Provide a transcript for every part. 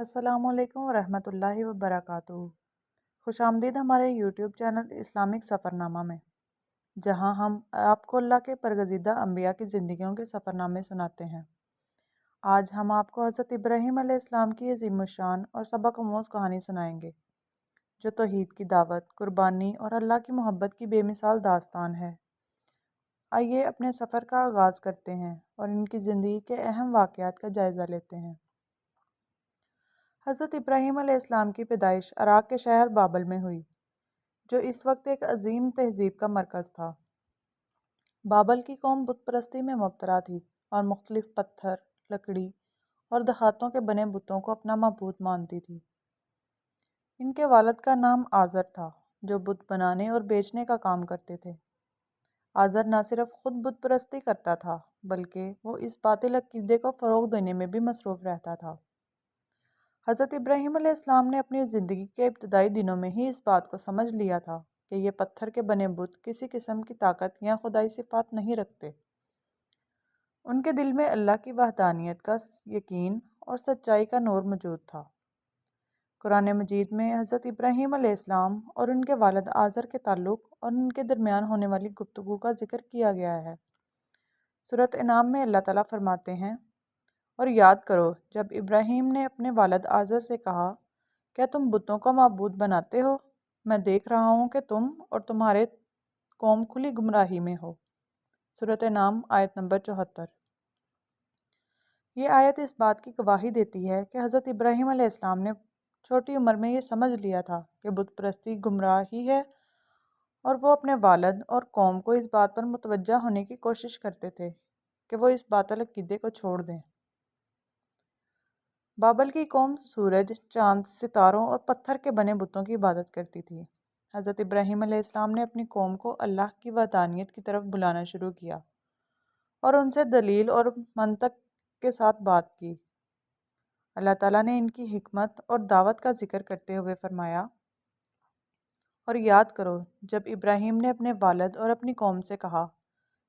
السلام علیکم ورحمۃ اللہ وبرکاتہ۔ خوش آمدید ہمارے یوٹیوب چینل اسلامک سفرنامہ میں، جہاں ہم آپ کو اللہ کے برگزیدہ انبیاء کی زندگیوں کے سفرنامے سناتے ہیں۔ آج ہم آپ کو حضرت ابراہیم علیہ السلام کی عظیم الشان اور سبق آموز کہانی سنائیں گے، جو توحید کی دعوت، قربانی اور اللہ کی محبت کی بے مثال داستان ہے۔ آئیے اپنے سفر کا آغاز کرتے ہیں اور ان کی زندگی کے اہم واقعات کا جائزہ لیتے ہیں۔ حضرت ابراہیم علیہ السلام کی پیدائش عراق کے شہر بابل میں ہوئی، جو اس وقت ایک عظیم تہذیب کا مرکز تھا۔ بابل کی قوم بت پرستی میں مبتلا تھی اور مختلف پتھر، لکڑی اور دھاتوں کے بنے بتوں کو اپنا معبود مانتی تھی۔ ان کے والد کا نام آزر تھا، جو بت بنانے اور بیچنے کا کام کرتے تھے۔ آزر نہ صرف خود بت پرستی کرتا تھا، بلکہ وہ اس باطل عقیدے کو فروغ دینے میں بھی مصروف رہتا تھا۔ حضرت ابراہیم علیہ السلام نے اپنی زندگی کے ابتدائی دنوں میں ہی اس بات کو سمجھ لیا تھا کہ یہ پتھر کے بنے بت کسی قسم کی طاقت یا خدائی صفات نہیں رکھتے۔ ان کے دل میں اللہ کی وحدانیت کا یقین اور سچائی کا نور موجود تھا۔ قرآن مجید میں حضرت ابراہیم علیہ السلام اور ان کے والد آزر کے تعلق اور ان کے درمیان ہونے والی گفتگو کا ذکر کیا گیا ہے۔ سورۃ انعام میں اللہ تعالیٰ فرماتے ہیں، اور یاد کرو جب ابراہیم نے اپنے والد آزر سے کہا، کیا تم بتوں کو معبود بناتے ہو؟ میں دیکھ رہا ہوں کہ تم اور تمہارے قوم کھلی گمراہی میں ہو۔ سورۃ انعام آیت نمبر 74۔ یہ آیت اس بات کی گواہی دیتی ہے کہ حضرت ابراہیم علیہ السلام نے چھوٹی عمر میں یہ سمجھ لیا تھا کہ بت پرستی گمراہی ہے، اور وہ اپنے والد اور قوم کو اس بات پر متوجہ ہونے کی کوشش کرتے تھے کہ وہ اس باطل عقیدے کو چھوڑ دیں۔ بابل کی قوم سورج، چاند، ستاروں اور پتھر کے بنے بتوں کی عبادت کرتی تھی۔ حضرت ابراہیم علیہ السلام نے اپنی قوم کو اللہ کی وحدانیت کی طرف بلانا شروع کیا اور ان سے دلیل اور منطق کے ساتھ بات کی۔ اللہ تعالیٰ نے ان کی حکمت اور دعوت کا ذکر کرتے ہوئے فرمایا، اور یاد کرو جب ابراہیم نے اپنے والد اور اپنی قوم سے کہا،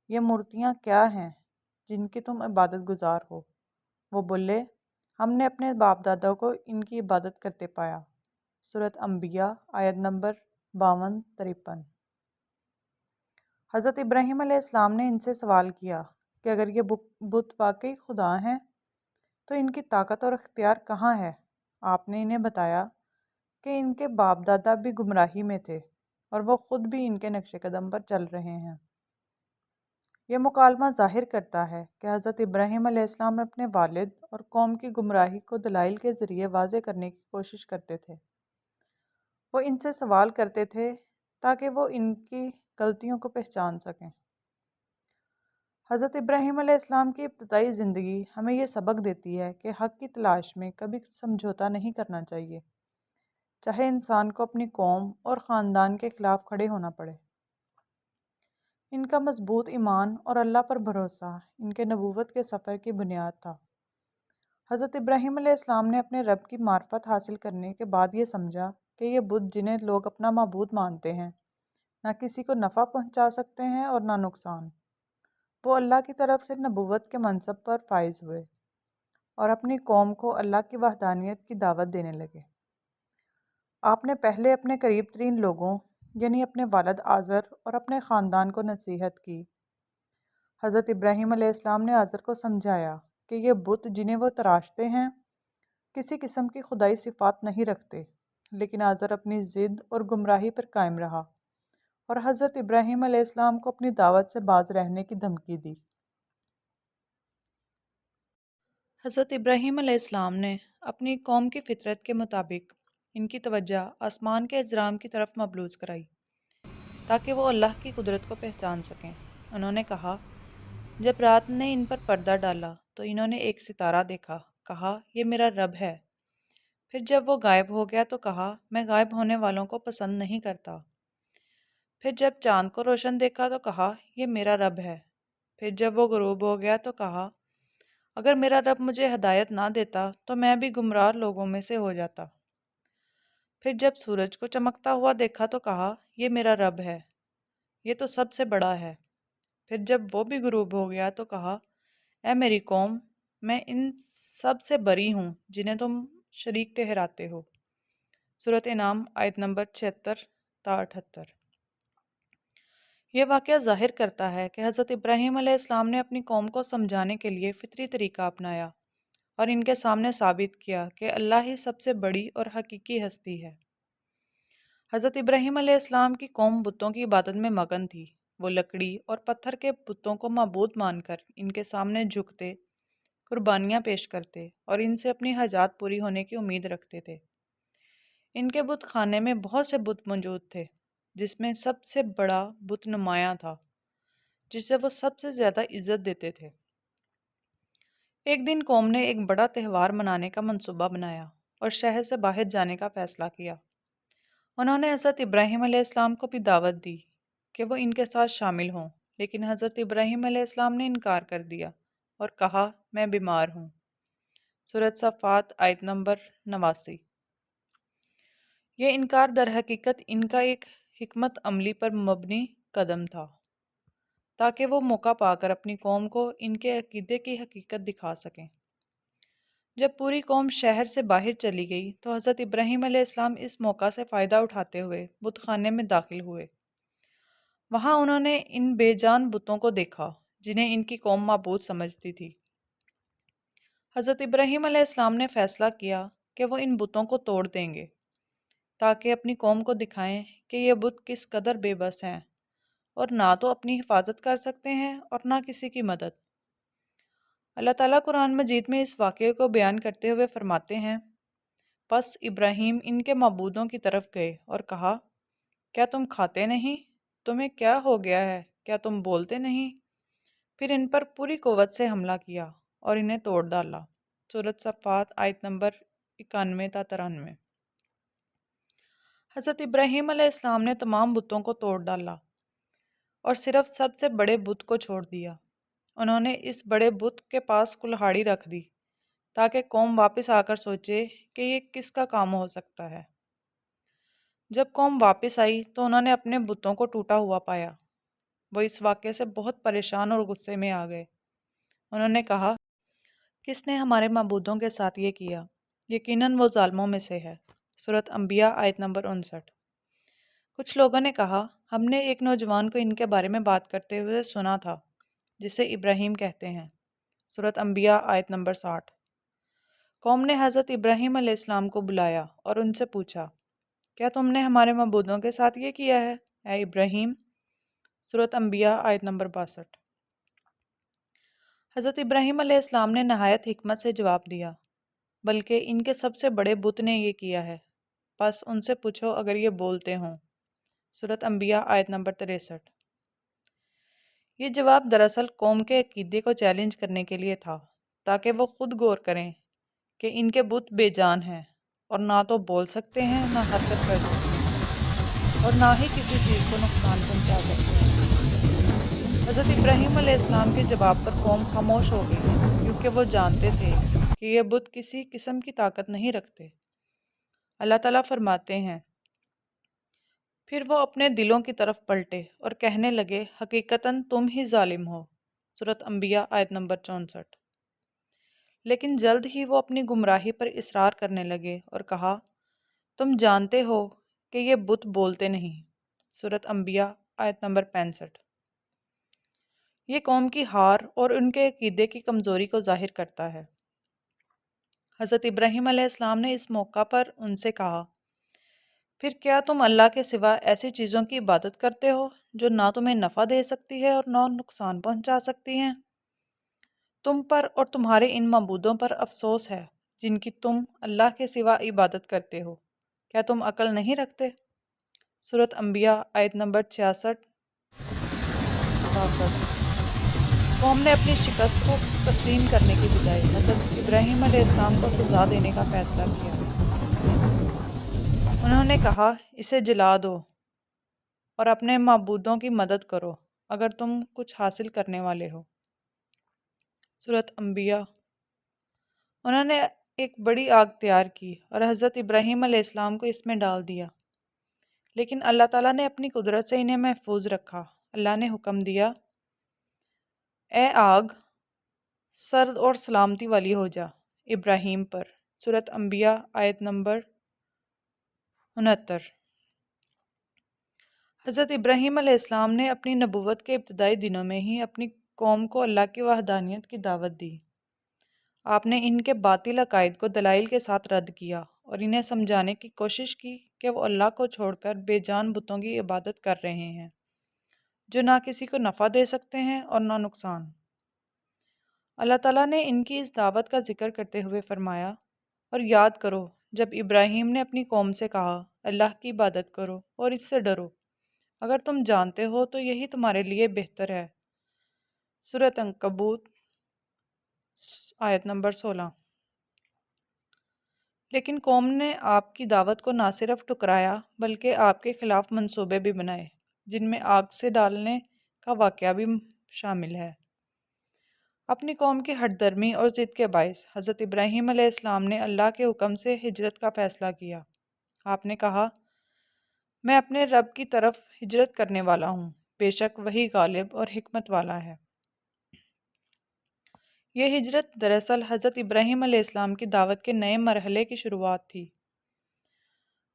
یہ مورتیاں کیا ہیں جن کی تم عبادت گزار ہو؟ وہ بولے، ہم نے اپنے باپ دادا کو ان کی عبادت کرتے پایا۔ سورۃ انبیاء آیت نمبر 52-53۔ حضرت ابراہیم علیہ السلام نے ان سے سوال کیا کہ اگر یہ بت واقعی خدا ہیں تو ان کی طاقت اور اختیار کہاں ہے؟ آپ نے انہیں بتایا کہ ان کے باپ دادا بھی گمراہی میں تھے اور وہ خود بھی ان کے نقش قدم پر چل رہے ہیں۔ یہ مکالمہ ظاہر کرتا ہے کہ حضرت ابراہیم علیہ السلام اپنے والد اور قوم کی گمراہی کو دلائل کے ذریعے واضح کرنے کی کوشش کرتے تھے۔ وہ ان سے سوال کرتے تھے تاکہ وہ ان کی غلطیوں کو پہچان سکیں۔ حضرت ابراہیم علیہ السلام کی ابتدائی زندگی ہمیں یہ سبق دیتی ہے کہ حق کی تلاش میں کبھی سمجھوتا نہیں کرنا چاہیے، چاہے انسان کو اپنی قوم اور خاندان کے خلاف کھڑے ہونا پڑے۔ ان کا مضبوط ایمان اور اللہ پر بھروسہ ان کے نبوت کے سفر کی بنیاد تھا۔ حضرت ابراہیم علیہ السلام نے اپنے رب کی معرفت حاصل کرنے کے بعد یہ سمجھا کہ یہ بت جنہیں لوگ اپنا معبود مانتے ہیں، نہ کسی کو نفع پہنچا سکتے ہیں اور نہ نقصان۔ وہ اللہ کی طرف سے نبوت کے منصب پر فائز ہوئے اور اپنی قوم کو اللہ کی وحدانیت کی دعوت دینے لگے۔ آپ نے پہلے اپنے قریب ترین لوگوں یعنی اپنے والد آزر اور اپنے خاندان کو نصیحت کی۔ حضرت ابراہیم علیہ السلام نے آزر کو سمجھایا کہ یہ بت جنہیں وہ تراشتے ہیں کسی قسم کی خدائی صفات نہیں رکھتے، لیکن آزر اپنی ضد اور گمراہی پر قائم رہا اور حضرت ابراہیم علیہ السلام کو اپنی دعوت سے باز رہنے کی دھمکی دی۔ حضرت ابراہیم علیہ السلام نے اپنی قوم کی فطرت کے مطابق ان کی توجہ آسمان کے اجرام کی طرف مبذول کرائی تاکہ وہ اللہ کی قدرت کو پہچان سکیں۔ انہوں نے کہا، جب رات نے ان پر پردہ ڈالا تو انہوں نے ایک ستارہ دیکھا، کہا یہ میرا رب ہے۔ پھر جب وہ غائب ہو گیا تو کہا، میں غائب ہونے والوں کو پسند نہیں کرتا۔ پھر جب چاند کو روشن دیکھا تو کہا، یہ میرا رب ہے۔ پھر جب وہ غروب ہو گیا تو کہا، اگر میرا رب مجھے ہدایت نہ دیتا تو میں بھی گمراہ لوگوں میں سے ہو جاتا۔ پھر جب سورج کو چمکتا ہوا دیکھا تو کہا، یہ میرا رب ہے، یہ تو سب سے بڑا ہے۔ پھر جب وہ بھی غروب ہو گیا تو کہا، اے میری قوم، میں ان سب سے بری ہوں جنہیں تم شریک ٹھہراتے ہو۔ سورۃ انعام آیت نمبر 76 تا 78۔ یہ واقعہ ظاہر کرتا ہے کہ حضرت ابراہیم علیہ السلام نے اپنی قوم کو سمجھانے کے لیے فطری طریقہ اپنایا اور ان کے سامنے ثابت کیا کہ اللہ ہی سب سے بڑی اور حقیقی ہستی ہے۔ حضرت ابراہیم علیہ السلام کی قوم بتوں کی عبادت میں مگن تھی۔ وہ لکڑی اور پتھر کے بتوں کو معبود مان کر ان کے سامنے جھکتے، قربانیاں پیش کرتے اور ان سے اپنی حاجات پوری ہونے کی امید رکھتے تھے۔ ان کے بت خانے میں بہت سے بت موجود تھے، جس میں سب سے بڑا بت نمایاں تھا، جسے وہ سب سے زیادہ عزت دیتے تھے۔ ایک دن قوم نے ایک بڑا تہوار منانے کا منصوبہ بنایا اور شہر سے باہر جانے کا فیصلہ کیا۔ انہوں نے حضرت ابراہیم علیہ السلام کو بھی دعوت دی کہ وہ ان کے ساتھ شامل ہوں، لیکن حضرت ابراہیم علیہ السلام نے انکار کر دیا اور کہا، میں بیمار ہوں۔ سورۃ صافات آیت نمبر 89۔ یہ انکار در حقیقت ان کا ایک حکمت عملی پر مبنی قدم تھا، تاکہ وہ موقع پا کر اپنی قوم کو ان کے عقیدے کی حقیقت دکھا سکیں۔ جب پوری قوم شہر سے باہر چلی گئی تو حضرت ابراہیم علیہ السلام اس موقع سے فائدہ اٹھاتے ہوئے بت خانے میں داخل ہوئے۔ وہاں انہوں نے ان بے جان بتوں کو دیکھا جنہیں ان کی قوم معبود سمجھتی تھی۔ حضرت ابراہیم علیہ السلام نے فیصلہ کیا کہ وہ ان بتوں کو توڑ دیں گے تاکہ اپنی قوم کو دکھائیں کہ یہ بت کس قدر بے بس ہیں اور نہ تو اپنی حفاظت کر سکتے ہیں اور نہ کسی کی مدد۔ اللہ تعالیٰ قرآن مجید میں اس واقعے کو بیان کرتے ہوئے فرماتے ہیں، پس ابراہیم ان کے معبودوں کی طرف گئے اور کہا، کیا تم کھاتے نہیں؟ تمہیں کیا ہو گیا ہے؟ کیا تم بولتے نہیں؟ پھر ان پر پوری قوت سے حملہ کیا اور انہیں توڑ ڈالا۔ سورۃ صافات آیت نمبر 91 تا 93۔ حضرت ابراہیم علیہ السلام نے تمام بتوں کو توڑ ڈالا اور صرف سب سے بڑے بت کو چھوڑ دیا۔ انہوں نے اس بڑے بت کے پاس کلہاڑی رکھ دی تاکہ قوم واپس آ کر سوچے کہ یہ کس کا کام ہو سکتا ہے۔ جب قوم واپس آئی تو انہوں نے اپنے بتوں کو ٹوٹا ہوا پایا۔ وہ اس واقعے سے بہت پریشان اور غصے میں آ گئے۔ انہوں نے کہا، کس نے ہمارے معبودوں کے ساتھ یہ کیا؟ یقیناً وہ ظالموں میں سے ہے۔ سورۃ انبیاء آیت نمبر 59۔ کچھ لوگوں نے کہا، ہم نے ایک نوجوان کو ان کے بارے میں بات کرتے ہوئے سنا تھا جسے ابراہیم کہتے ہیں۔ سورۃ انبیاء آیت نمبر 60۔ قوم نے حضرت ابراہیم علیہ السلام کو بلایا اور ان سے پوچھا، کیا تم نے ہمارے معبودوں کے ساتھ یہ کیا ہے، اے ابراہیم؟ سورۃ انبیاء آیت نمبر 62۔ حضرت ابراہیم علیہ السلام نے نہایت حکمت سے جواب دیا، بلکہ ان کے سب سے بڑے بت نے یہ کیا ہے، بس ان سے پوچھو اگر یہ بولتے ہوں۔ سورۃ انبیاء آیت نمبر 63۔ یہ جواب دراصل قوم کے عقیدے کو چیلنج کرنے کے لیے تھا، تاکہ وہ خود غور کریں کہ ان کے بت بے جان ہیں اور نہ تو بول سکتے ہیں، نہ حرکت کر سکتے ہیں اور نہ ہی کسی چیز کو نقصان پہنچا سکتے ہیں۔ حضرت ابراہیم علیہ السلام کے جواب پر قوم خاموش ہو گئی، کیونکہ وہ جانتے تھے کہ یہ بت کسی قسم کی طاقت نہیں رکھتے۔ اللہ تعالیٰ فرماتے ہیں، پھر وہ اپنے دلوں کی طرف پلٹے اور کہنے لگے، حقیقتاً تم ہی ظالم ہو۔ سورۃ انبیاء آیت نمبر 64۔ لیکن جلد ہی وہ اپنی گمراہی پر اصرار کرنے لگے اور کہا، تم جانتے ہو کہ یہ بت بولتے نہیں۔ سورۃ انبیاء آیت نمبر 65۔ یہ قوم کی ہار اور ان کے عقیدے کی کمزوری کو ظاہر کرتا ہے۔ حضرت ابراہیم علیہ السلام نے اس موقع پر ان سے کہا، پھر کیا تم اللہ کے سوا ایسی چیزوں کی عبادت کرتے ہو جو نہ تمہیں نفع دے سکتی ہے اور نہ نقصان پہنچا سکتی ہیں؟ تم پر اور تمہارے ان معبودوں پر افسوس ہے جن کی تم اللہ کے سوا عبادت کرتے ہو۔ کیا تم عقل نہیں رکھتے؟ سورۃ انبیاء آیت نمبر 66، 67۔ قوم نے اپنی شکست کو تسلیم کرنے کی بجائے حضرت ابراہیم علیہ السلام کو سزا دینے کا فیصلہ کیا۔ انہوں نے کہا، اسے جلا دو اور اپنے معبودوں کی مدد کرو اگر تم کچھ حاصل کرنے والے ہو۔ سورۃ انبیاء۔ انہوں نے ایک بڑی آگ تیار کی اور حضرت ابراہیم علیہ السلام کو اس میں ڈال دیا، لیکن اللہ تعالیٰ نے اپنی قدرت سے انہیں محفوظ رکھا۔ اللہ نے حکم دیا، اے آگ، سرد اور سلامتی والی ہو جا ابراہیم پر، سورۃ انبیاء آیت نمبر 69۔ حضرت ابراہیم علیہ السلام نے اپنی نبوت کے ابتدائی دنوں میں ہی اپنی قوم کو اللہ کی وحدانیت کی دعوت دی۔ آپ نے ان کے باطل عقائد کو دلائل کے ساتھ رد کیا اور انہیں سمجھانے کی کوشش کی کہ وہ اللہ کو چھوڑ کر بے جان بتوں کی عبادت کر رہے ہیں جو نہ کسی کو نفع دے سکتے ہیں اور نہ نقصان۔ اللہ تعالیٰ نے ان کی اس دعوت کا ذکر کرتے ہوئے فرمایا، اور یاد کرو جب ابراہیم نے اپنی قوم سے کہا اللہ کی عبادت کرو اور اس سے ڈرو، اگر تم جانتے ہو تو یہی تمہارے لیے بہتر ہے۔ سورۃ عنکبوت آیت نمبر 16۔ لیکن قوم نے آپ کی دعوت کو نہ صرف ٹکرایا بلکہ آپ کے خلاف منصوبے بھی بنائے، جن میں آگ سے ڈالنے کا واقعہ بھی شامل ہے۔ اپنی قوم کی ہٹ درمی اور ضد کے باعث حضرت ابراہیم علیہ السلام نے اللہ کے حکم سے ہجرت کا فیصلہ کیا۔ آپ نے کہا، میں اپنے رب کی طرف ہجرت کرنے والا ہوں، بے شک وہی غالب اور حکمت والا ہے۔ یہ ہجرت دراصل حضرت ابراہیم علیہ السلام کی دعوت کے نئے مرحلے کی شروعات تھی۔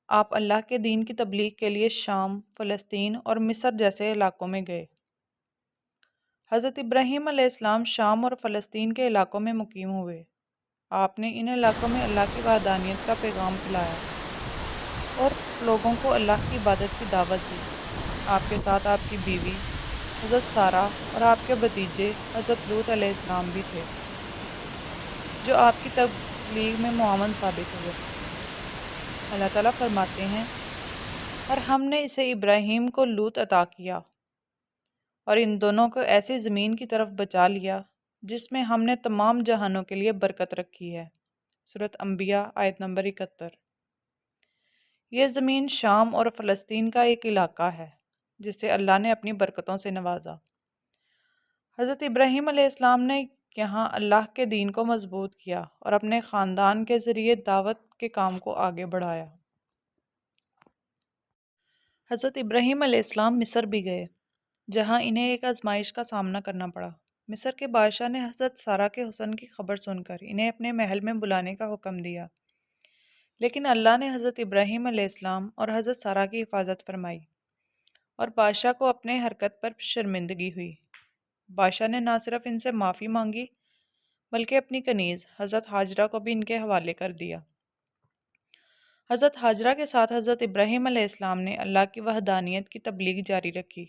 آپ اللہ کے دین کی تبلیغ کے لیے شام، فلسطین اور مصر جیسے علاقوں میں گئے۔ حضرت ابراہیم علیہ السلام شام اور فلسطین کے علاقوں میں مقیم ہوئے۔ آپ نے ان علاقوں میں اللہ کی وحدانیت کا پیغام پھیلایا اور لوگوں کو اللہ کی عبادت کی دعوت دی۔ آپ کے ساتھ آپ کی بیوی حضرت سارہ اور آپ کے بھتیجے حضرت لوط علیہ السلام بھی تھے، جو آپ کی تبلیغ میں معاون ثابت ہوئے۔ اللہ تعالیٰ فرماتے ہیں، اور ہم نے اسے ابراہیم کو لوط عطا کیا اور ان دونوں کو ایسی زمین کی طرف بچا لیا جس میں ہم نے تمام جہانوں کے لیے برکت رکھی ہے۔ سورۃ انبیاء آیت نمبر 71۔ یہ زمین شام اور فلسطین کا ایک علاقہ ہے جسے اللہ نے اپنی برکتوں سے نوازا۔ حضرت ابراہیم علیہ السلام نے یہاں اللہ کے دین کو مضبوط کیا اور اپنے خاندان کے ذریعے دعوت کے کام کو آگے بڑھایا۔ حضرت ابراہیم علیہ السلام مصر بھی گئے، جہاں انہیں ایک آزمائش کا سامنا کرنا پڑا۔ مصر کے بادشاہ نے حضرت سارہ کے حسن کی خبر سن کر انہیں اپنے محل میں بلانے کا حکم دیا، لیکن اللہ نے حضرت ابراہیم علیہ السلام اور حضرت سارہ کی حفاظت فرمائی اور بادشاہ کو اپنے حرکت پر شرمندگی ہوئی۔ بادشاہ نے نہ صرف ان سے معافی مانگی بلکہ اپنی کنیز حضرت ہاجرہ کو بھی ان کے حوالے کر دیا۔ حضرت ہاجرہ کے ساتھ حضرت ابراہیم علیہ السلام نے اللہ کی وحدانیت کی تبلیغ جاری رکھی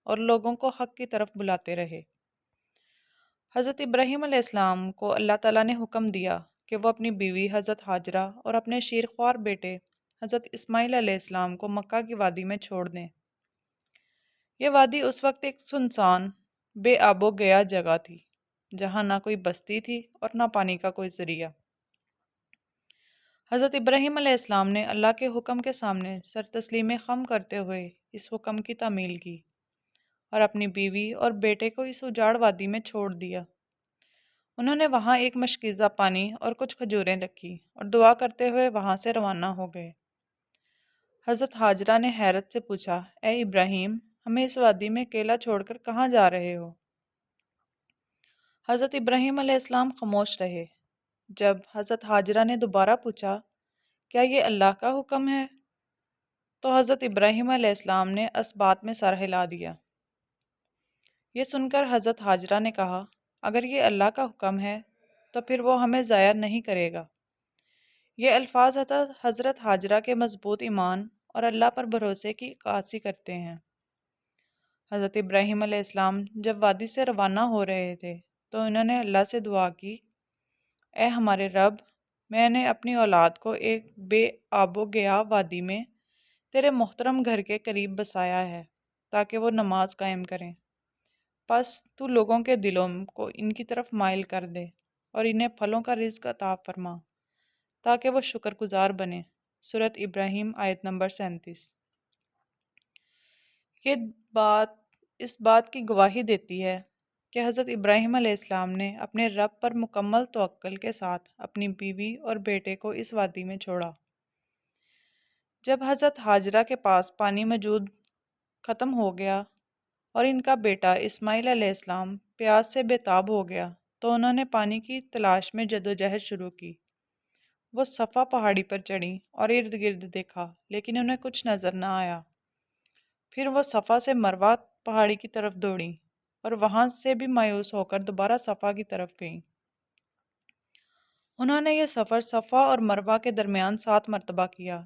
اور لوگوں کو حق کی طرف بلاتے رہے۔ حضرت ابراہیم علیہ السلام کو اللہ تعالیٰ نے حکم دیا کہ وہ اپنی بیوی حضرت ہاجرہ اور اپنے شیرخوار بیٹے حضرت اسماعیل علیہ السلام کو مکہ کی وادی میں چھوڑ دیں۔ یہ وادی اس وقت ایک سنسان، بے آب و گیا جگہ تھی، جہاں نہ کوئی بستی تھی اور نہ پانی کا کوئی ذریعہ۔ حضرت ابراہیم علیہ السلام نے اللہ کے حکم کے سامنے سر تسلیم خم کرتے ہوئے اس حکم کی تعمیل کی اور اپنی بیوی اور بیٹے کو اس اجاڑ وادی میں چھوڑ دیا۔ انہوں نے وہاں ایک مشکیزہ پانی اور کچھ کھجوریں رکھی اور دعا کرتے ہوئے وہاں سے روانہ ہو گئے۔ حضرت ہاجرہ نے حیرت سے پوچھا، اے ابراہیم، ہمیں اس وادی میں اکیلا چھوڑ کر کہاں جا رہے ہو؟ حضرت ابراہیم علیہ السلام خاموش رہے۔ جب حضرت ہاجرہ نے دوبارہ پوچھا، کیا یہ اللہ کا حکم ہے؟ تو حضرت ابراہیم علیہ السلام نے اس بات میں سر ہلا دیا۔ یہ سن کر حضرت ہاجرہ نے کہا، اگر یہ اللہ کا حکم ہے تو پھر وہ ہمیں ضائع نہیں کرے گا۔ یہ الفاظ حضرت ہاجرہ کے مضبوط ایمان اور اللہ پر بھروسے کی عکاسی کرتے ہیں۔ حضرت ابراہیم علیہ السلام جب وادی سے روانہ ہو رہے تھے تو انہوں نے اللہ سے دعا کی، اے ہمارے رب، میں نے اپنی اولاد کو ایک بے آب و گیا وادی میں تیرے محترم گھر کے قریب بسایا ہے تاکہ وہ نماز قائم کریں، پس تو لوگوں کے دلوں کو ان کی طرف مائل کر دے اور انہیں پھلوں کا رزق عطا فرما تاکہ وہ شکر گزار بنے۔ سورۃ ابراہیم آیت نمبر 37۔ یہ بات اس بات کی گواہی دیتی ہے کہ حضرت ابراہیم علیہ السلام نے اپنے رب پر مکمل توکل کے ساتھ اپنی بیوی اور بیٹے کو اس وادی میں چھوڑا۔ جب حضرت ہاجرہ کے پاس پانی موجود ختم ہو گیا اور ان کا بیٹا اسماعیل علیہ السلام پیاس سے بے تاب ہو گیا تو انہوں نے پانی کی تلاش میں جدوجہد شروع کی۔ وہ صفا پہاڑی پر چڑھیں اور ارد گرد دیکھا، لیکن انہیں کچھ نظر نہ آیا۔ پھر وہ صفا سے مروہ پہاڑی کی طرف دوڑیں اور وہاں سے بھی مایوس ہو کر دوبارہ صفا کی طرف گئیں۔ انہوں نے یہ سفر صفا اور مروہ کے درمیان 7 مرتبہ کیا۔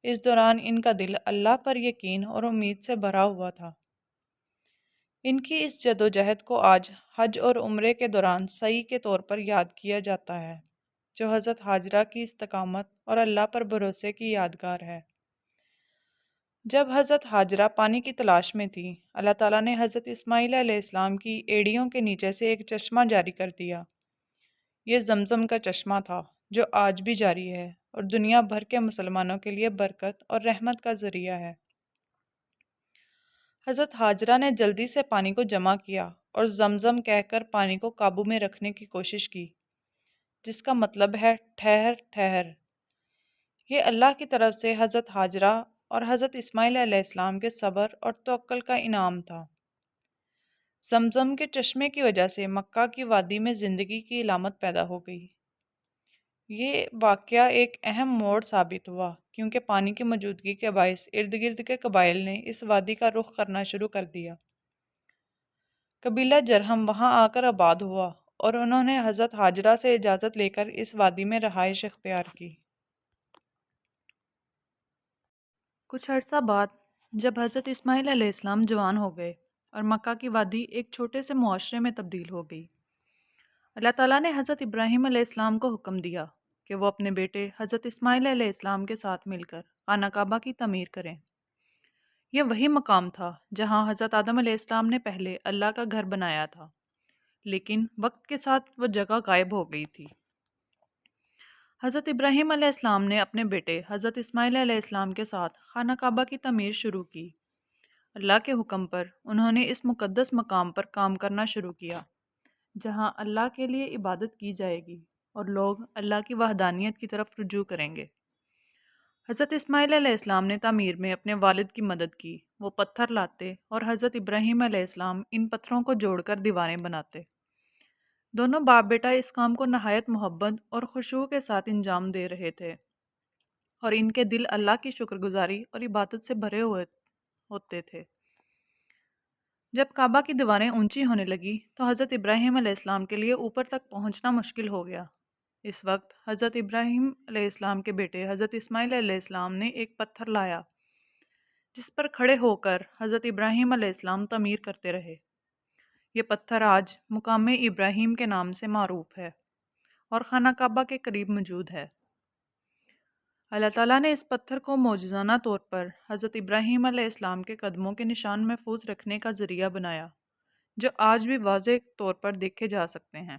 اس دوران ان کا دل اللہ پر یقین اور امید سے بھرا ہوا تھا۔ ان کی اس جدوجہد کو آج حج اور عمرے کے دوران سعی کے طور پر یاد کیا جاتا ہے، جو حضرت ہاجرہ کی استقامت اور اللہ پر بھروسے کی یادگار ہے۔ جب حضرت ہاجرہ پانی کی تلاش میں تھی، اللہ تعالیٰ نے حضرت اسماعیل علیہ السلام کی ایڑیوں کے نیچے سے ایک چشمہ جاری کر دیا۔ یہ زمزم کا چشمہ تھا، جو آج بھی جاری ہے اور دنیا بھر کے مسلمانوں کے لیے برکت اور رحمت کا ذریعہ ہے۔ حضرت ہاجرہ نے جلدی سے پانی کو جمع کیا اور زمزم کہہ کر پانی کو قابو میں رکھنے کی کوشش کی، جس کا مطلب ہے ٹھہر ٹھہر۔ یہ اللہ کی طرف سے حضرت ہاجرہ اور حضرت اسماعیل علیہ السلام کے صبر اور توکل کا انعام تھا۔ زمزم کے چشمے کی وجہ سے مکہ کی وادی میں زندگی کی علامت پیدا ہو گئی۔ یہ واقعہ ایک اہم موڑ ثابت ہوا، کیونکہ پانی کی موجودگی کے باعث ارد گرد کے قبائل نے اس وادی کا رخ کرنا شروع کر دیا۔ قبیلہ جرہم وہاں آ کر آباد ہوا اور انہوں نے حضرت ہاجرہ سے اجازت لے کر اس وادی میں رہائش اختیار کی۔ کچھ عرصہ بعد جب حضرت اسماعیل علیہ السلام جوان ہو گئے اور مکہ کی وادی ایک چھوٹے سے معاشرے میں تبدیل ہو گئی، اللہ تعالیٰ نے حضرت ابراہیم علیہ السلام کو حکم دیا کہ وہ اپنے بیٹے حضرت اسماعیل علیہ السلام کے ساتھ مل کر خانہ کعبہ کی تعمیر کریں۔ یہ وہی مقام تھا جہاں حضرت آدم علیہ السلام نے پہلے اللہ کا گھر بنایا تھا، لیکن وقت کے ساتھ وہ جگہ غائب ہو گئی تھی۔ حضرت ابراہیم علیہ السلام نے اپنے بیٹے حضرت اسماعیل علیہ السلام کے ساتھ خانہ کعبہ کی تعمیر شروع کی۔ اللہ کے حکم پر انہوں نے اس مقدس مقام پر کام کرنا شروع کیا، جہاں اللہ کے لیے عبادت کی جائے گی اور لوگ اللہ کی وحدانیت کی طرف رجوع کریں گے۔ حضرت اسماعیل علیہ السلام نے تعمیر میں اپنے والد کی مدد کی۔ وہ پتھر لاتے اور حضرت ابراہیم علیہ السلام ان پتھروں کو جوڑ کر دیواریں بناتے۔ دونوں باپ بیٹا اس کام کو نہایت محبت اور خشوع کے ساتھ انجام دے رہے تھے، اور ان کے دل اللہ کی شکر گزاری اور عبادت سے بھرے ہوتے تھے۔ جب کعبہ کی دیواریں اونچی ہونے لگی تو حضرت ابراہیم علیہ السلام کے لیے اوپر تک پہنچنا مشکل ہو گیا۔ اس وقت حضرت ابراہیم علیہ السلام کے بیٹے حضرت اسماعیل علیہ السلام نے ایک پتھر لایا، جس پر کھڑے ہو کر حضرت ابراہیم علیہ السلام تعمیر کرتے رہے۔ یہ پتھر آج مقام ابراہیم کے نام سے معروف ہے اور خانہ کعبہ کے قریب موجود ہے۔ اللہ تعالیٰ نے اس پتھر کو معجزانہ طور پر حضرت ابراہیم علیہ السلام کے قدموں کے نشان محفوظ رکھنے کا ذریعہ بنایا، جو آج بھی واضح طور پر دیکھے جا سکتے ہیں۔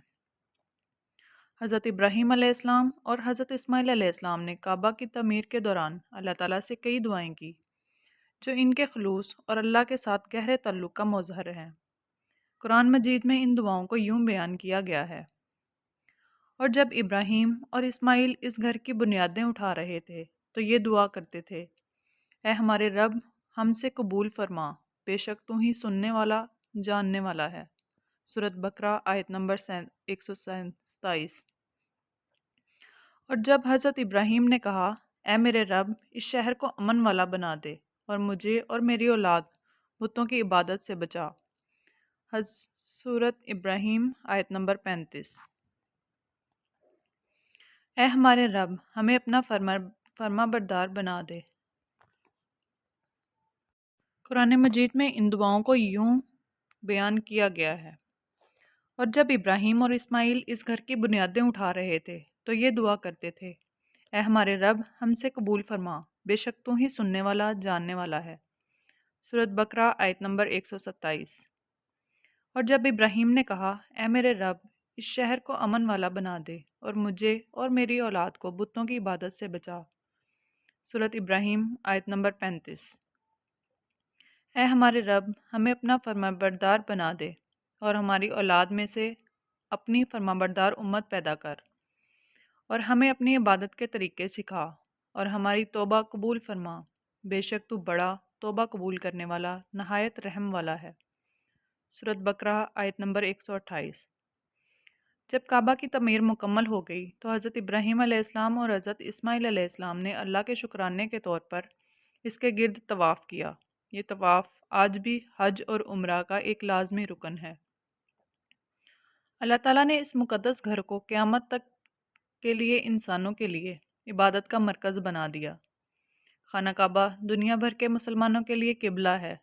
حضرت ابراہیم علیہ السلام اور حضرت اسماعیل علیہ السلام نے کعبہ کی تعمیر کے دوران اللہ تعالیٰ سے کئی دعائیں کی، جو ان کے خلوص اور اللہ کے ساتھ گہرے تعلق کا مظہر ہے۔ قرآن مجید میں ان دعاؤں کو یوں بیان کیا گیا ہے: اور جب ابراہیم اور اسماعیل اس گھر کی بنیادیں اٹھا رہے تھے تو یہ دعا کرتے تھے: اے ہمارے رب، ہم سے قبول فرما، بے شک تو ہی سننے والا، جاننے والا ہے۔ سورۃ بقرہ آیت نمبر 127۔ اور جب حضرت ابراہیم نے کہا: اے میرے رب، اس شہر کو امن والا بنا دے اور مجھے اور میری اولاد بتوں کی عبادت سے بچا۔ سورۃ ابراہیم آیت نمبر 35۔ اے ہمارے رب، ہمیں اپنا فرما بردار بنا دے۔ قرآن مجید میں ان دعاؤں کو یوں بیان کیا گیا ہے: اور جب ابراہیم اور اسماعیل اس گھر کی بنیادیں اٹھا رہے تھے تو یہ دعا کرتے تھے: اے ہمارے رب، ہم سے قبول فرما، بے شک تو ہی سننے والا، جاننے والا ہے۔ سورۃ بقرہ آیت نمبر 127۔ اور جب ابراہیم نے کہا: اے میرے رب، اس شہر کو امن والا بنا دے اور مجھے اور میری اولاد کو بتوں کی عبادت سے بچا۔ سورۃ ابراہیم آیت نمبر 35۔ اے ہمارے رب، ہمیں اپنا فرمانبردار بنا دے اور ہماری اولاد میں سے اپنی فرمانبردار امت پیدا کر، اور ہمیں اپنی عبادت کے طریقے سکھا اور ہماری توبہ قبول فرما، بے شک تو بڑا توبہ قبول کرنے والا، نہایت رحم والا ہے۔ سورۃ بقرہ آیت نمبر 128۔ جب کعبہ کی تعمیر مکمل ہو گئی تو حضرت ابراہیم علیہ السلام اور حضرت اسماعیل علیہ السلام نے اللہ کے شکرانے کے طور پر اس کے گرد طواف کیا۔ یہ طواف آج بھی حج اور عمرہ کا ایک لازمی رکن ہے۔ اللہ تعالیٰ نے اس مقدس گھر کو قیامت تک کے لیے انسانوں کے لیے عبادت کا مرکز بنا دیا۔ خانہ کعبہ دنیا بھر کے مسلمانوں کے لیے قبلہ ہے،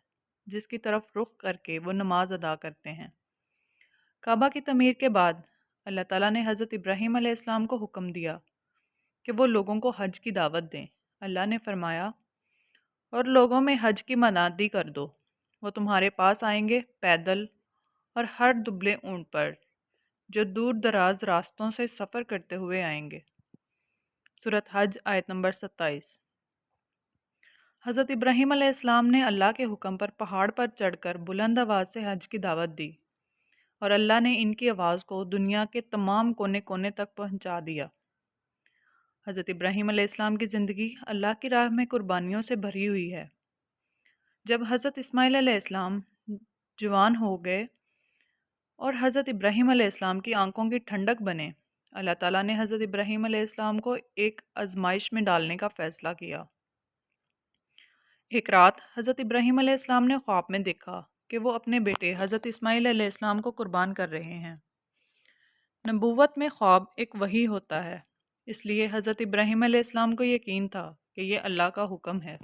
جس کی طرف رخ کر کے وہ نماز ادا کرتے ہیں۔ کعبہ کی تعمیر کے بعد اللہ تعالیٰ نے حضرت ابراہیم علیہ السلام کو حکم دیا کہ وہ لوگوں کو حج کی دعوت دیں۔ اللہ نے فرمایا، اور لوگوں میں حج کی منادی کر دو، وہ تمہارے پاس آئیں گے پیدل اور ہر دبلے اونٹ پر، جو دور دراز راستوں سے سفر کرتے ہوئے آئیں گے۔ سورۃ حج آیت نمبر 27۔ حضرت ابراہیم علیہ السلام نے اللہ کے حکم پر پہاڑ پر چڑھ کر بلند آواز سے حج کی دعوت دی، اور اللہ نے ان کی آواز کو دنیا کے تمام کونے کونے تک پہنچا دیا۔ حضرت ابراہیم علیہ السلام کی زندگی اللہ کی راہ میں قربانیوں سے بھری ہوئی ہے۔ جب حضرت اسماعیل علیہ السلام جوان ہو گئے اور حضرت ابراہیم علیہ السلام کی آنکھوں کی ٹھنڈک بنے، اللہ تعالیٰ نے حضرت ابراہیم علیہ السلام کو ایک آزمائش میں ڈالنے کا فیصلہ کیا۔ ایک رات حضرت ابراہیم علیہ السلام نے خواب میں دیکھا کہ وہ اپنے بیٹے حضرت اسماعیل علیہ السلام کو قربان کر رہے ہیں۔ نبوت میں خواب ایک وحی ہوتا ہے، اس لیے حضرت ابراہیم علیہ السلام کو یقین تھا کہ یہ اللہ کا حکم ہے۔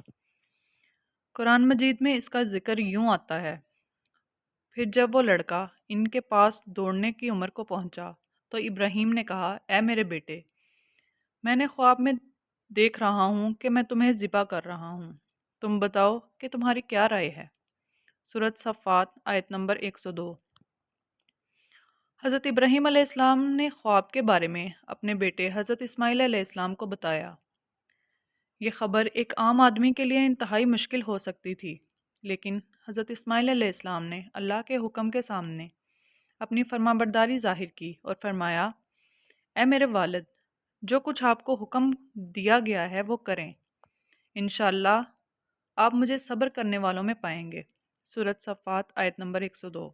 قرآن مجید میں اس کا ذکر یوں آتا ہے، پھر جب وہ لڑکا ان کے پاس دوڑنے کی عمر کو پہنچا تو ابراہیم نے کہا، اے میرے بیٹے، میں نے خواب میں دیکھ رہا ہوں کہ میں تمہیں ذبح کر رہا ہوں، تم بتاؤ کہ تمہاری کیا رائے ہے۔ سورۃ صفات آیت نمبر 102۔ حضرت ابراہیم علیہ السلام نے خواب کے بارے میں اپنے بیٹے حضرت اسماعیل علیہ السلام کو بتایا۔ یہ خبر ایک عام آدمی کے لیے انتہائی مشکل ہو سکتی تھی، لیکن حضرت اسماعیل علیہ السلام نے اللہ کے حکم کے سامنے اپنی فرمانبرداری ظاہر کی اور فرمایا، اے میرے والد، جو کچھ آپ کو حکم دیا گیا ہے وہ کریں، انشاءاللہ آپ مجھے صبر کرنے والوں میں پائیں گے۔ سورۃ صفات آیت نمبر 102۔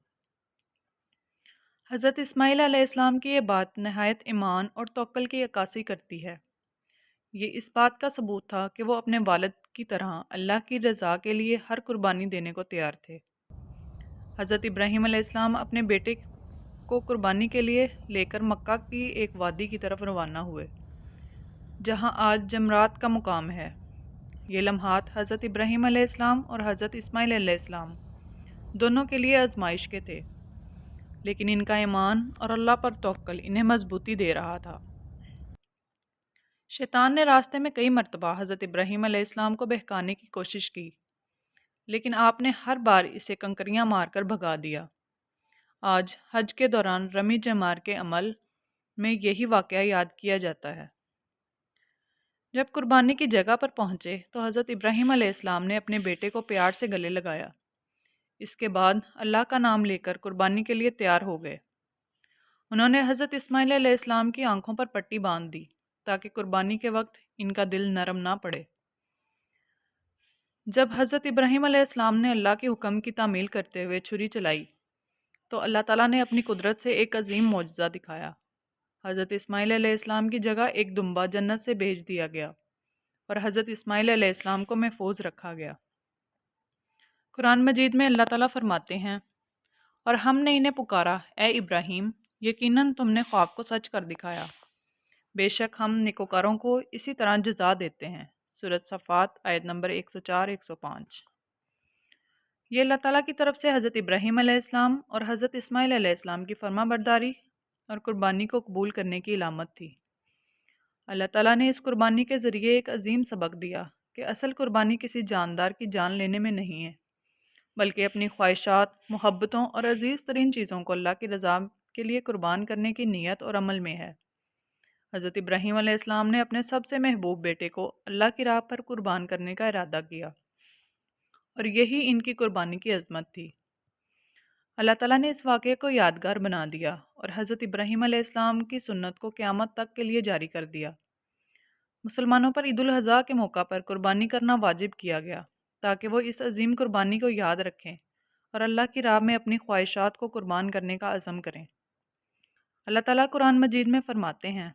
حضرت اسماعیل علیہ السلام کی یہ بات نہایت ایمان اور توکل کی عکاسی کرتی ہے۔ یہ اس بات کا ثبوت تھا کہ وہ اپنے والد کی طرح اللہ کی رضا کے لیے ہر قربانی دینے کو تیار تھے۔ حضرت ابراہیم علیہ السلام اپنے بیٹے کو قربانی کے لیے لے کر مکہ کی ایک وادی کی طرف روانہ ہوئے، جہاں آج جمرات کا مقام ہے۔ یہ لمحات حضرت ابراہیم علیہ السلام اور حضرت اسماعیل علیہ السلام دونوں کے لیے آزمائش کے تھے، لیکن ان کا ایمان اور اللہ پر توکل انہیں مضبوطی دے رہا تھا۔ شیطان نے راستے میں کئی مرتبہ حضرت ابراہیم علیہ السلام کو بہکانے کی کوشش کی، لیکن آپ نے ہر بار اسے کنکریاں مار کر بھگا دیا۔ آج حج کے دوران رمی جمار کے عمل میں یہی واقعہ یاد کیا جاتا ہے۔ جب قربانی کی جگہ پر پہنچے تو حضرت ابراہیم علیہ السلام نے اپنے بیٹے کو پیار سے گلے لگایا۔ اس کے بعد اللہ کا نام لے کر قربانی کے لیے تیار ہو گئے۔ انہوں نے حضرت اسماعیل علیہ السلام کی آنکھوں پر پٹی باندھ دی تاکہ قربانی کے وقت ان کا دل نرم نہ پڑے۔ جب حضرت ابراہیم علیہ السلام نے اللہ کے حکم کی تعمیل کرتے ہوئے چھری چلائی تو اللہ تعالیٰ نے اپنی قدرت سے ایک عظیم معجزہ دکھایا۔ حضرت اسماعیل علیہ السلام کی جگہ ایک دمبا جنت سے بھیج دیا گیا اور حضرت اسماعیل علیہ السلام کو محفوظ رکھا گیا۔ قرآن مجید میں اللہ تعالیٰ فرماتے ہیں، اور ہم نے انہیں پکارا، اے ابراہیم، یقیناً تم نے خواب کو سچ کر دکھایا، بے شک ہم نیکوکاروں کو اسی طرح جزا دیتے ہیں۔ سورۃ صفات آیت نمبر 104-105۔ یہ اللہ تعالیٰ کی طرف سے حضرت ابراہیم علیہ السلام اور حضرت اسماعیل علیہ السلام کی فرما برداری اور قربانی کو قبول کرنے کی علامت تھی۔ اللہ تعالیٰ نے اس قربانی کے ذریعے ایک عظیم سبق دیا کہ اصل قربانی کسی جاندار کی جان لینے میں نہیں ہے، بلکہ اپنی خواہشات، محبتوں اور عزیز ترین چیزوں کو اللہ کی رضا کے لیے قربان کرنے کی نیت اور عمل میں ہے۔ حضرت ابراہیم علیہ السلام نے اپنے سب سے محبوب بیٹے کو اللہ کی راہ پر قربان کرنے کا ارادہ کیا، اور یہی ان کی قربانی کی عظمت تھی۔ اللہ تعالیٰ نے اس واقعے کو یادگار بنا دیا اور حضرت ابراہیم علیہ السلام کی سنت کو قیامت تک کے لیے جاری کر دیا۔ مسلمانوں پر عید الاضحیٰ کے موقع پر قربانی کرنا واجب کیا گیا تاکہ وہ اس عظیم قربانی کو یاد رکھیں اور اللہ کی راہ میں اپنی خواہشات کو قربان کرنے کا عزم کریں۔ اللہ تعالیٰ قرآن مجید میں فرماتے ہیں،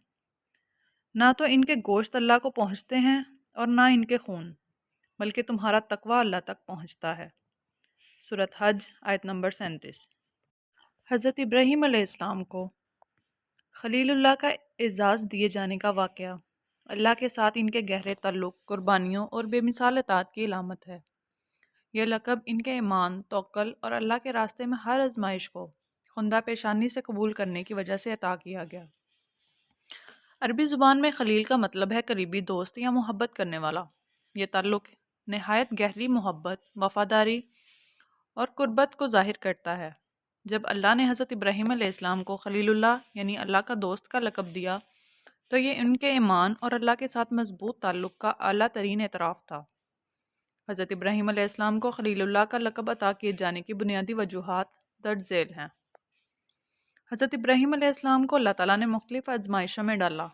نہ تو ان کے گوشت اللہ کو پہنچتے ہیں اور نہ ان کے خون، بلکہ تمہارا تقوی اللہ تک پہنچتا ہے۔ سورۃ حج آیت نمبر 37۔ حضرت ابراہیم علیہ السلام کو خلیل اللہ کا اعزاز دیے جانے کا واقعہ اللہ کے ساتھ ان کے گہرے تعلق، قربانیوں اور بے مثال اطاعت کی علامت ہے۔ یہ لقب ان کے ایمان، توکل اور اللہ کے راستے میں ہر آزمائش کو خندہ پیشانی سے قبول کرنے کی وجہ سے عطا کیا گیا۔ عربی زبان میں خلیل کا مطلب ہے قریبی دوست یا محبت کرنے والا۔ یہ تعلق نہایت گہری محبت، وفاداری اور قربت کو ظاہر کرتا ہے۔ جب اللہ نے حضرت ابراہیم علیہ السلام کو خلیل اللہ یعنی اللہ کا دوست کا لقب دیا تو یہ ان کے ایمان اور اللہ کے ساتھ مضبوط تعلق کا اعلیٰ ترین اعتراف تھا۔ حضرت ابراہیم علیہ السلام کو خلیل اللہ کا لقب عطا کیے جانے کی بنیادی وجوہات درج ذیل ہیں۔ حضرت ابراہیم علیہ السلام کو اللہ تعالیٰ نے مختلف آزمائشوں میں ڈالا،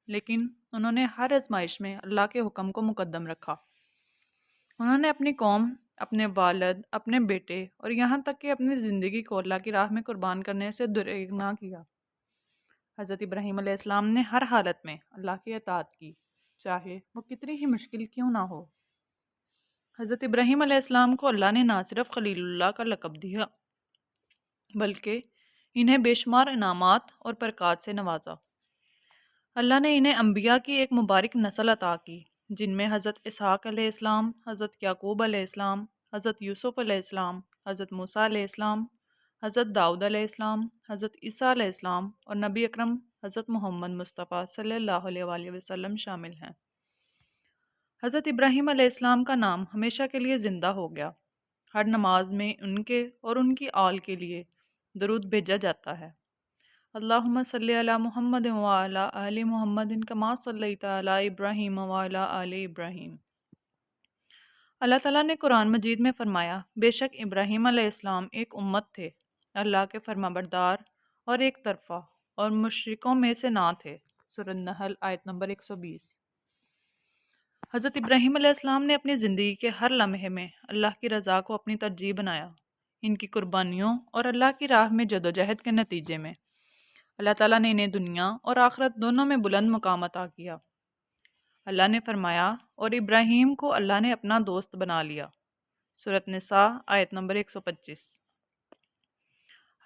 لیکن انہوں نے ہر آزمائش میں اللہ کے حکم کو مقدم رکھا۔ انہوں نے اپنی قوم، اپنے والد، اپنے بیٹے اور یہاں تک کہ اپنی زندگی کو اللہ کی راہ میں قربان کرنے سے دریغ نہ کیا۔ حضرت ابراہیم علیہ السلام نے ہر حالت میں اللہ کی اطاعت کی، چاہے وہ کتنی ہی مشکل کیوں نہ ہو۔ حضرت ابراہیم علیہ السلام کو اللہ نے نہ صرف خلیل اللہ کا لقب دیا بلکہ انہیں بے شمار انعامات اور برکات سے نوازا۔ اللہ نے انہیں انبیاء کی ایک مبارک نسل عطا کی، جن میں حضرت اسحاق علیہ السلام، حضرت یعقوب علیہ السلام، حضرت یوسف علیہ السلام، حضرت موسیٰ علیہ السلام، حضرت داؤد علیہ السلام، حضرت عیسیٰ علیہ السلام اور نبی اکرم حضرت محمد مصطفیٰ صلی اللہ علیہ وآلہ وسلم شامل ہیں۔ حضرت ابراہیم علیہ السلام کا نام ہمیشہ کے لیے زندہ ہو گیا۔ ہر نماز میں ان کے اور ان کی آل کے لیے درود بھیجا جاتا ہے۔ اللہم صلی علی محمد وعلی آل محمد کما صلیت علی ابراہیم وعلی آل ابراہیم۔ اللہ تعالیٰ نے قرآن مجید میں فرمایا، بے شک ابراہیم علیہ السلام ایک امت تھے، اللہ کے فرما بردار اور ایک طرفہ، اور مشرکوں میں سے نہ تھے۔ سورۃ نحل آیت نمبر 120۔ حضرت ابراہیم علیہ السلام نے اپنی زندگی کے ہر لمحے میں اللہ کی رضا کو اپنی ترجیح بنایا۔ ان کی قربانیوں اور اللہ کی راہ میں جدوجہد کے نتیجے میں اللہ تعالیٰ نے انہیں دنیا اور آخرت دونوں میں بلند مقام عطا کیا۔ اللہ نے فرمایا، اور ابراہیم کو اللہ نے اپنا دوست بنا لیا۔ سورۃ نساء آیت نمبر 125۔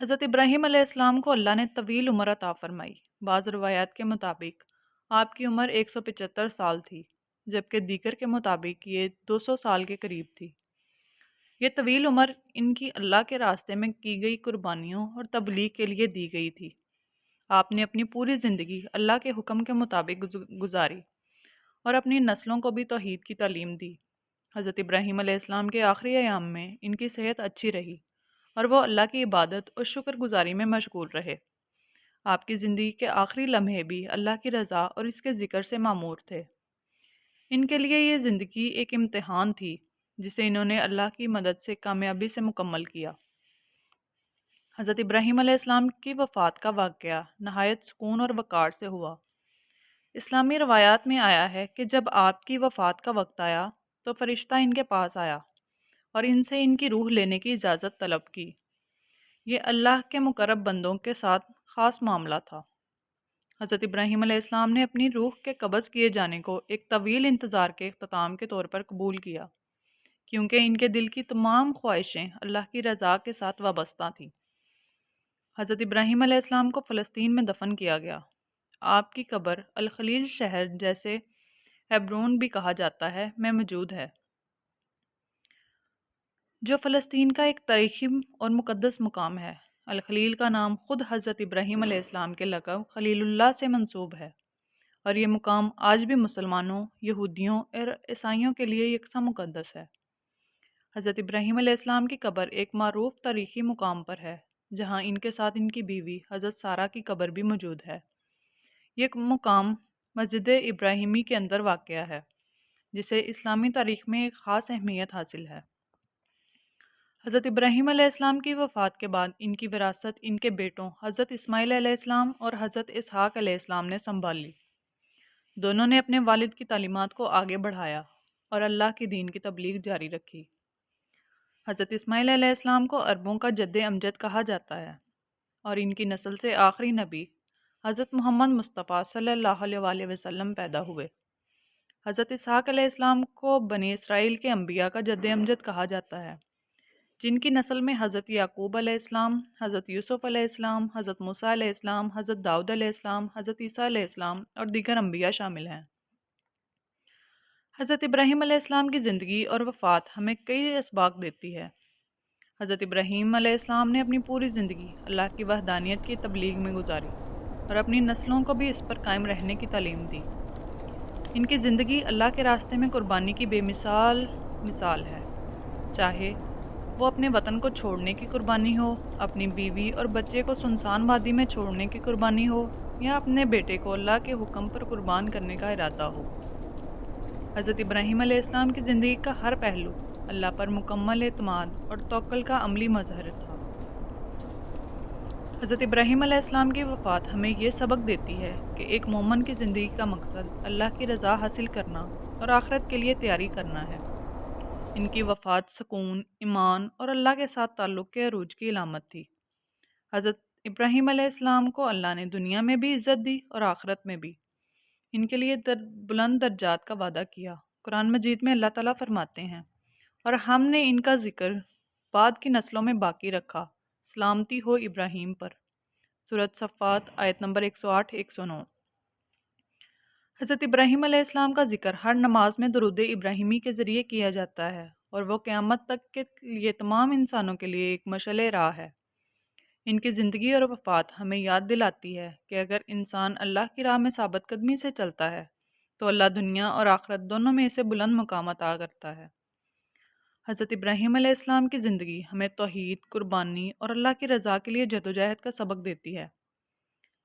حضرت ابراہیم علیہ السلام کو اللہ نے طویل عمر عطا فرمائی۔ بعض روایات کے مطابق آپ کی عمر 175 سال تھی، جبکہ دیگر کے مطابق یہ 200 سال کے قریب تھی۔ یہ طویل عمر ان کی اللہ کے راستے میں کی گئی قربانیوں اور تبلیغ کے لیے دی گئی تھی۔ آپ نے اپنی پوری زندگی اللہ کے حکم کے مطابق گزاری اور اپنی نسلوں کو بھی توحید کی تعلیم دی۔ حضرت ابراہیم علیہ السلام کے آخری ایام میں ان کی صحت اچھی رہی اور وہ اللہ کی عبادت اور شکر گزاری میں مشغول رہے۔ آپ کی زندگی کے آخری لمحے بھی اللہ کی رضا اور اس کے ذکر سے معمور تھے۔ ان کے لیے یہ زندگی ایک امتحان تھی جسے انہوں نے اللہ کی مدد سے کامیابی سے مکمل کیا۔ حضرت ابراہیم علیہ السلام کی وفات کا واقعہ نہایت سکون اور وقار سے ہوا۔ اسلامی روایات میں آیا ہے کہ جب آپ کی وفات کا وقت آیا تو فرشتہ ان کے پاس آیا اور ان سے ان کی روح لینے کی اجازت طلب کی۔ یہ اللہ کے مقرب بندوں کے ساتھ خاص معاملہ تھا۔ حضرت ابراہیم علیہ السلام نے اپنی روح کے قبض کیے جانے کو ایک طویل انتظار کے اختتام کے طور پر قبول کیا، کیونکہ ان کے دل کی تمام خواہشیں اللہ کی رضا کے ساتھ وابستہ تھیں۔ حضرت ابراہیم علیہ السلام کو فلسطین میں دفن کیا گیا۔ آپ کی قبر الخلیل شہر جیسے ہیبرون بھی کہا جاتا ہے میں موجود ہے، جو فلسطین کا ایک تاریخی اور مقدس مقام ہے۔ الخلیل کا نام خود حضرت ابراہیم علیہ السلام کے لقب خلیل اللہ سے منسوب ہے، اور یہ مقام آج بھی مسلمانوں، یہودیوں اور عیسائیوں کے لیے یکساں مقدس ہے۔ حضرت ابراہیم علیہ السلام کی قبر ایک معروف تاریخی مقام پر ہے، جہاں ان کے ساتھ ان کی بیوی حضرت سارہ کی قبر بھی موجود ہے۔ یہ مقام مسجد ابراہیمی کے اندر واقع ہے، جسے اسلامی تاریخ میں ایک خاص اہمیت حاصل ہے۔ حضرت ابراہیم علیہ السلام کی وفات کے بعد ان کی وراثت ان کے بیٹوں حضرت اسماعیل علیہ السلام اور حضرت اسحاق علیہ السلام نے سنبھال لی۔ دونوں نے اپنے والد کی تعلیمات کو آگے بڑھایا اور اللہ کی دین کی تبلیغ جاری رکھی۔ حضرت اسماعیل علیہ السلام کو عربوں کا جد امجد کہا جاتا ہے۔ اور ان کی نسل سے آخری نبی حضرت محمد مصطفیٰ صلی اللہ علیہ وسلم پیدا ہوئے۔ حضرت اسحاق علیہ السلام کو بنی اسرائیل کے انبیاء کا جد امجد کہا جاتا ہے، جن کی نسل میں حضرت یعقوب علیہ السلام، حضرت یوسف علیہ السلام، حضرت موسیٰ علیہ السلام، حضرت داؤد علیہ السلام، حضرت عیسیٰ علیہ السلام اور دیگر انبیاء شامل ہیں۔ حضرت ابراہیم علیہ السلام کی زندگی اور وفات ہمیں کئی اسباق دیتی ہے۔ حضرت ابراہیم علیہ السلام نے اپنی پوری زندگی اللہ کی وحدانیت کی تبلیغ میں گزاری اور اپنی نسلوں کو بھی اس پر قائم رہنے کی تعلیم دی۔ ان کی زندگی اللہ کے راستے میں قربانی کی بے مثال ہے، چاہے وہ اپنے وطن کو چھوڑنے کی قربانی ہو، اپنی بیوی اور بچے کو سنسان وادی میں چھوڑنے کی قربانی ہو، یا اپنے بیٹے کو اللہ کے حکم پر قربان کرنے کا ارادہ ہو۔ حضرت ابراہیم علیہ السلام کی زندگی کا ہر پہلو اللہ پر مکمل اعتماد اور توکل کا عملی مظہر تھا۔ حضرت ابراہیم علیہ السلام کی وفات ہمیں یہ سبق دیتی ہے کہ ایک مومن کی زندگی کا مقصد اللہ کی رضا حاصل کرنا اور آخرت کے لیے تیاری کرنا ہے۔ ان کی وفات سکون، ایمان اور اللہ کے ساتھ تعلق کے عروج کی علامت تھی۔ حضرت ابراہیم علیہ السلام کو اللہ نے دنیا میں بھی عزت دی اور آخرت میں بھی۔ ان کے لیے بلند درجات کا وعدہ کیا۔ قرآن مجید میں اللہ تعالیٰ فرماتے ہیں، اور ہم نے ان کا ذکر بعد کی نسلوں میں باقی رکھا، سلامتی ہو ابراہیم پر۔ سورۃ صفات آیت نمبر 108 109۔ حضرت ابراہیم علیہ السلام کا ذکر ہر نماز میں درود ابراہیمی کے ذریعے کیا جاتا ہے، اور وہ قیامت تک کے لیے تمام انسانوں کے لیے ایک مشعل راہ ہے۔ ان کی زندگی اور وفات ہمیں یاد دلاتی ہے کہ اگر انسان اللہ کی راہ میں ثابت قدمی سے چلتا ہے تو اللہ دنیا اور آخرت دونوں میں اسے بلند مقام عطا کرتا ہے۔ حضرت ابراہیم علیہ السلام کی زندگی ہمیں توحید، قربانی اور اللہ کی رضا کے لیے جدوجہد کا سبق دیتی ہے۔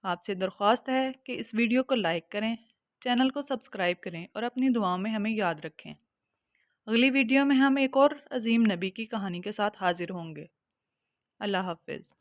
آپ سے درخواست ہے کہ اس ویڈیو کو لائک کریں، چینل کو سبسکرائب کریں اور اپنی دعاؤں میں ہمیں یاد رکھیں۔ اگلی ویڈیو میں ہم ایک اور عظیم نبی کی کہانی کے ساتھ حاضر ہوں گے۔ اللہ حافظ۔